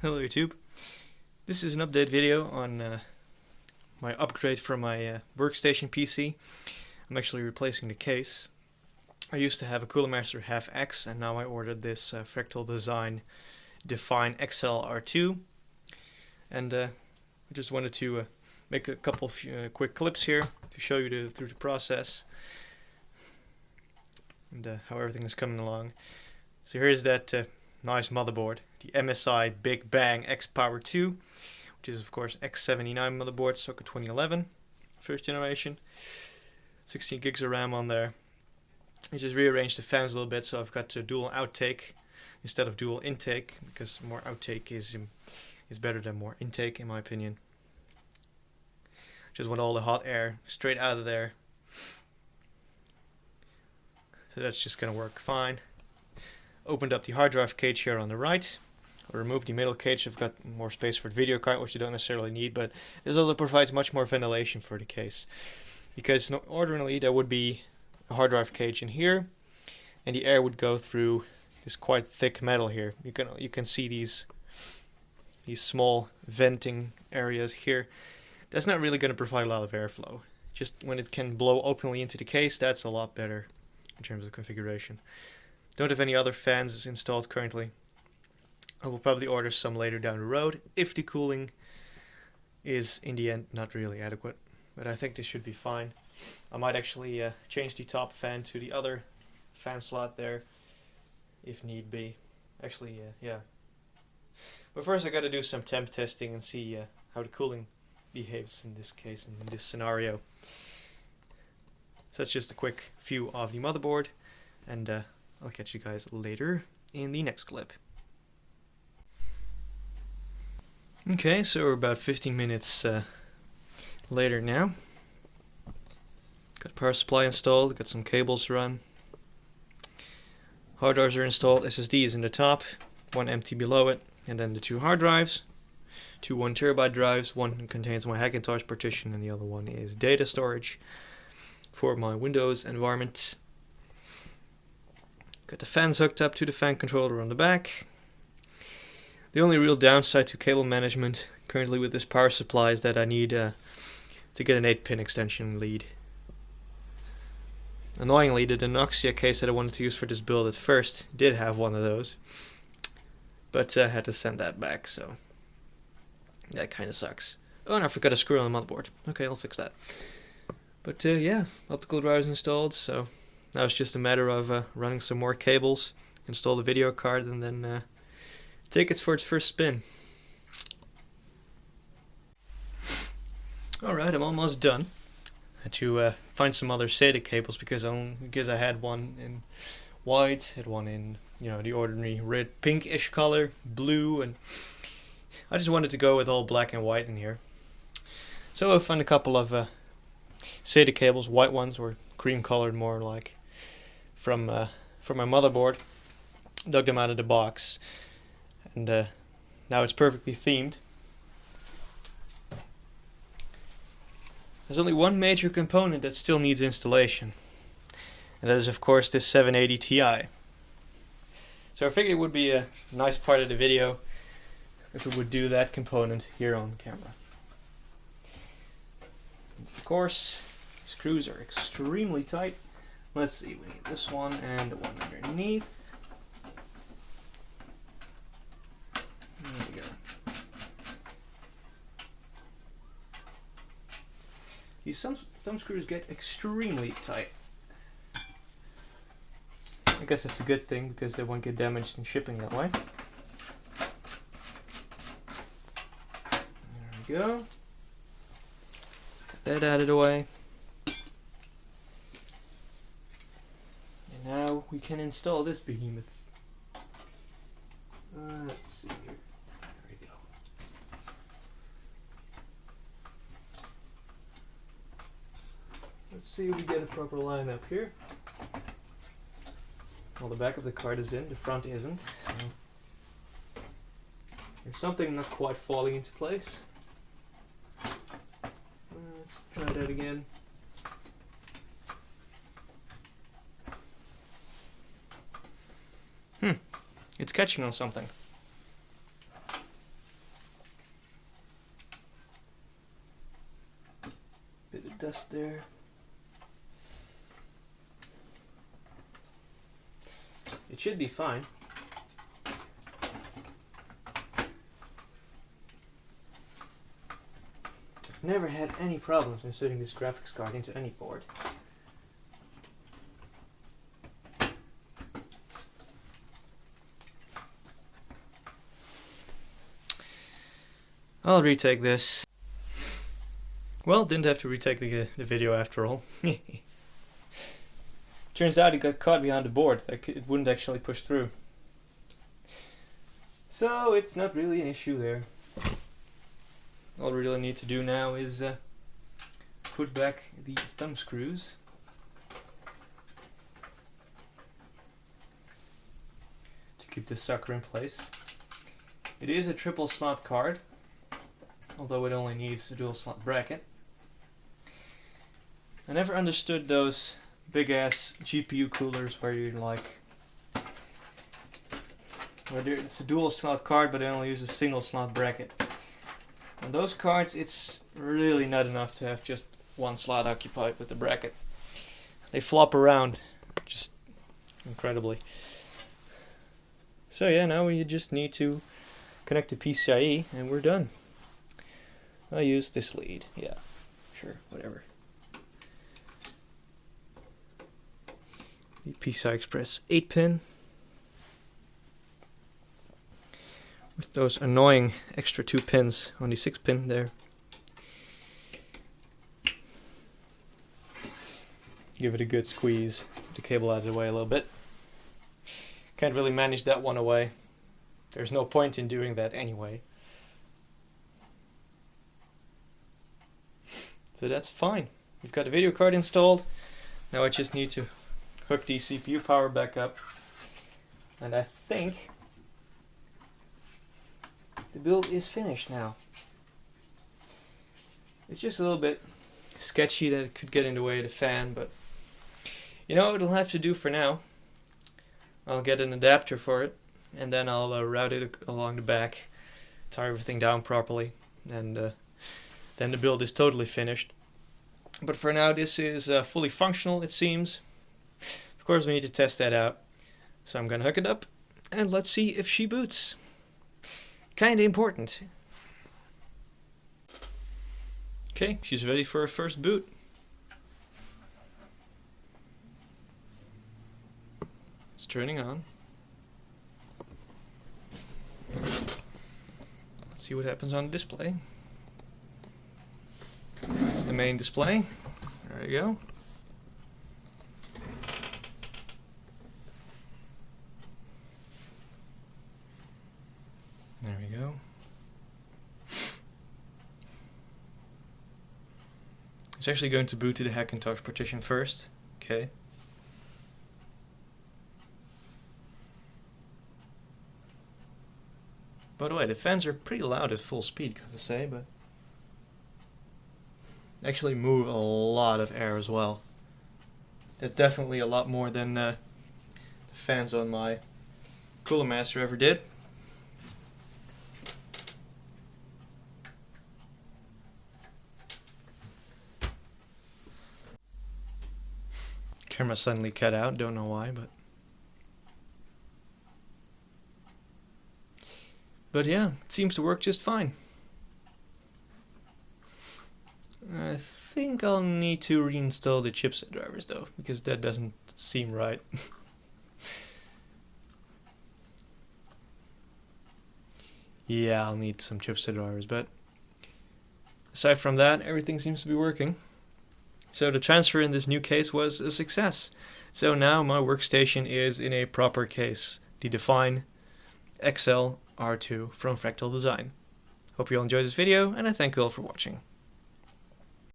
Hello YouTube. This is an update video on my upgrade from my workstation PC. I'm actually replacing the case. I used to have a Cooler Master HAF X and now I ordered this Fractal Design Define XL-R2. And I just wanted to make a couple of quick clips here to show you through the process and how everything is coming along. So here's that nice motherboard, the MSI Big Bang X Power 2, which is of course X79 motherboard, socket 2011, first generation. 16 gigs of RAM on there. I just rearranged the fans a little bit, so I've got a dual outtake instead of dual intake, because more outtake is better than more intake in my opinion. Just want all the hot air straight out of there. So that's just gonna work fine. Opened up the hard drive cage here on the right. I removed the middle cage. I've got more space for the video card, which you don't necessarily need, but this also provides much more ventilation for the case, because ordinarily there would be a hard drive cage in here and the air would go through this quite thick metal here. You can see these small venting areas here. That's not really going to provide a lot of airflow. Just when it can blow openly into the case, that's a lot better in terms of configuration. Don't have any other fans installed currently. I will probably order some later down the road if the cooling is in the end not really adequate, but I think this should be fine. I might actually change the top fan to the other fan slot there if need be. Actually, yeah. But first I got to do some temp testing and see how the cooling behaves in this case, in this scenario. So that's just a quick view of the motherboard, and I'll catch you guys later in the next clip. Okay, so we're about 15 minutes later now. Got power supply installed, got some cables run. Hard drives are installed, SSD is in the top, one empty below it, and then the two hard drives. Two 1 terabyte drives, one contains my Hackintosh partition and the other one is data storage for my Windows environment. Got the fans hooked up to the fan controller on the back. The only real downside to cable management currently with this power supply is that I need to get an 8-pin extension lead. Annoyingly, the Denoxia case that I wanted to use for this build at first did have one of those, but I had to send that back, so that kind of sucks. Oh, and I forgot a screw on the motherboard. Okay, I'll fix that. But yeah, optical drives installed, so now it's just a matter of running some more cables, install the video card, and then take it for its first spin. Alright, I'm almost done. I had to find some other SATA cables because I had one in white, had one in the ordinary red pinkish color, blue, and I just wanted to go with all black and white in here. So I found a couple of SATA cables, white ones or cream colored more like, from my motherboard. Dug them out of the box, and now it's perfectly themed. There's only one major component that still needs installation, and that is of course this 780 Ti. So I figured it would be a nice part of the video if we would do that component here on camera. And of course, screws are extremely tight. Let's see, we need this one and the one underneath. There we go. These thumb screws get extremely tight. I guess that's a good thing because they won't get damaged in shipping that way. There we go. Get that out of the way. And now we can install this behemoth. Let's see here. There we go. Let's see if we get a proper line up here. Well, the back of the card is in, the front isn't. So there's something not quite falling into place. Let's try that again. It's catching on something. test there. It should be fine. I've never had any problems inserting this graphics card into any board. I'll retake this. Well, didn't have to retake the video after all. Turns out it got caught behind the board. It wouldn't actually push through. So it's not really an issue there. All we really need to do now is put back the thumb screws. To keep this sucker in place. It is a triple slot card, although it only needs a dual slot bracket. I never understood those big ass GPU coolers where you whether it's a dual slot card but it only uses a single slot bracket. On those cards it's really not enough to have just one slot occupied with the bracket. They flop around just incredibly. So yeah, now we just need to connect to PCIe and we're done. I'll use this lead, yeah, sure, whatever. The PCI Express 8-pin with those annoying extra 2 pins on the 6-pin there. Give it a good squeeze, get the cable out of the way a little bit. Can't really manage that one away. There's no point in doing that anyway. So that's fine. We've got the video card installed. Now I just need to hook the CPU power back up. And I think the build is finished now. It's just a little bit sketchy that it could get in the way of the fan, but you know, it'll have to do for now. I'll get an adapter for it, and then I'll route it along the back, tie everything down properly, and then the build is totally finished. But for now, this is fully functional, it seems. Of course, we need to test that out. So I'm gonna hook it up, and let's see if she boots. Kinda important. Okay, she's ready for her first boot. It's turning on. Let's see what happens on the display. That's the main display. There you go. There we go. It's actually going to boot to the Hackintosh partition first. Okay. By the way, the fans are pretty loud at full speed, gotta say, but actually move a lot of air as well. It's definitely a lot more than the fans on my Cooler Master ever did. Camera suddenly cut out, don't know why, but yeah, it seems to work just fine. I think I'll need to reinstall the chipset drivers though, because that doesn't seem right. Yeah, I'll need some chipset drivers, but aside from that, everything seems to be working. So the transfer in this new case was a success. So now my workstation is in a proper case, the Define XL-R2 from Fractal Design. Hope you all enjoyed this video, and I thank you all for watching.